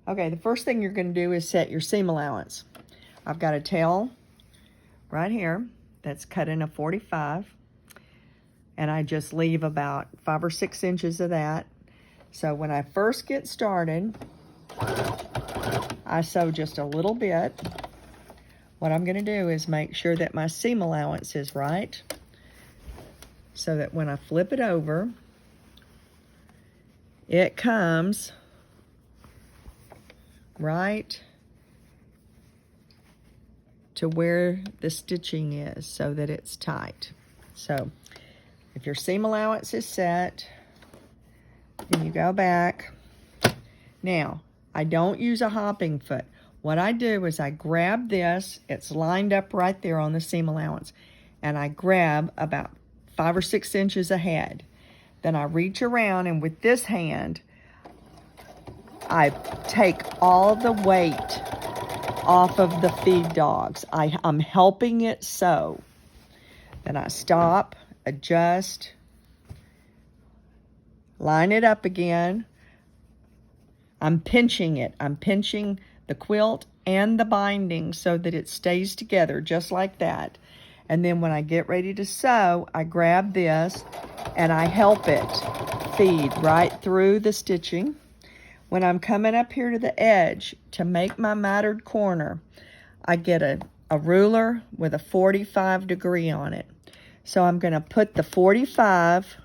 Okay, the first thing you're going to do is set your seam allowance. I've got a tail right here that's cut in a 45, and I just leave about 5 or 6 inches of that. So when I first get started, I sew just a little bit. What I'm going to do is make sure that my seam allowance is right, so that when I flip it over, it comes right to where the stitching is, so that it's tight. So if your seam allowance is set, then you go back. Now, I don't use a hopping foot. What I do is I grab this, it's lined up right there on the seam allowance, and I grab about 5 or 6 inches ahead. Then I reach around, and with this hand, I take all the weight off of the feed dogs. I'm helping it sew. Then I stop, adjust, line it up again. I'm pinching it. I'm pinching the quilt and the binding so that it stays together just like that. And then when I get ready to sew, I grab this and I help it feed right through the stitching. When I'm coming up here to the edge to make my mattered corner, I get a ruler with a 45 degree on it. So I'm going to put the 45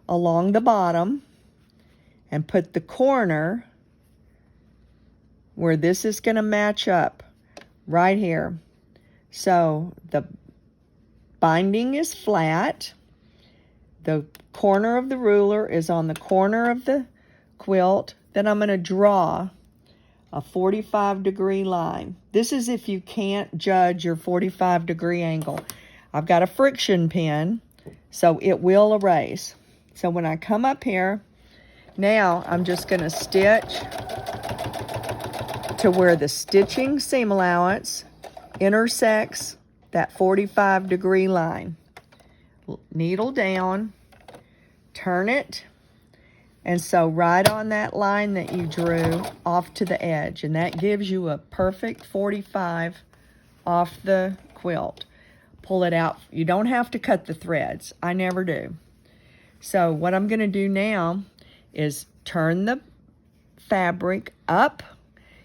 along the bottom and put the corner where this is going to match up right here. So the binding is flat. The corner of the ruler is on the corner of the quilt. Then I'm going to draw a 45 degree line. This is if you can't judge your 45 degree angle. I've got a friction pin, so it will erase. So when I come up here, now I'm just going to stitch to where the stitching seam allowance intersects that 45 degree line. Needle down, turn it, and sew right on that line that you drew off to the edge, and that gives you a perfect 45 off the quilt. Pull it out. You don't have to cut the threads. I never do. So what I'm going to do now is turn the fabric up.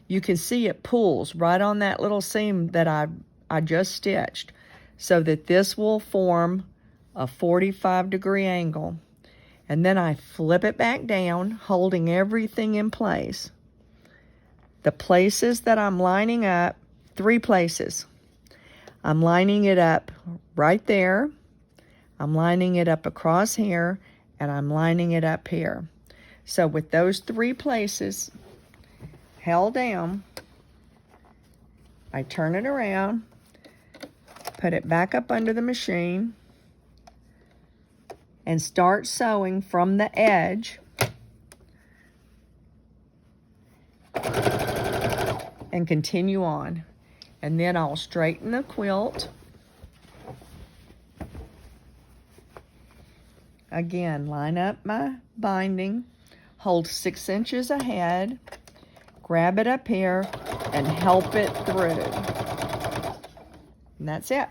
You can see it pulls right on that little seam that I just stitched, so that this will form a 45 degree angle. And then I flip it back down, holding everything in place. The places that I'm lining up, 3 places. I'm lining it up right there. I'm lining it up across here, and I'm lining it up here. So with those 3 places held down, I turn it around, put it back up under the machine, and start sewing from the edge and continue on. And then I'll straighten the quilt. Again, line up my binding, hold 6 inches ahead, grab it up here, and help it through. And that's it.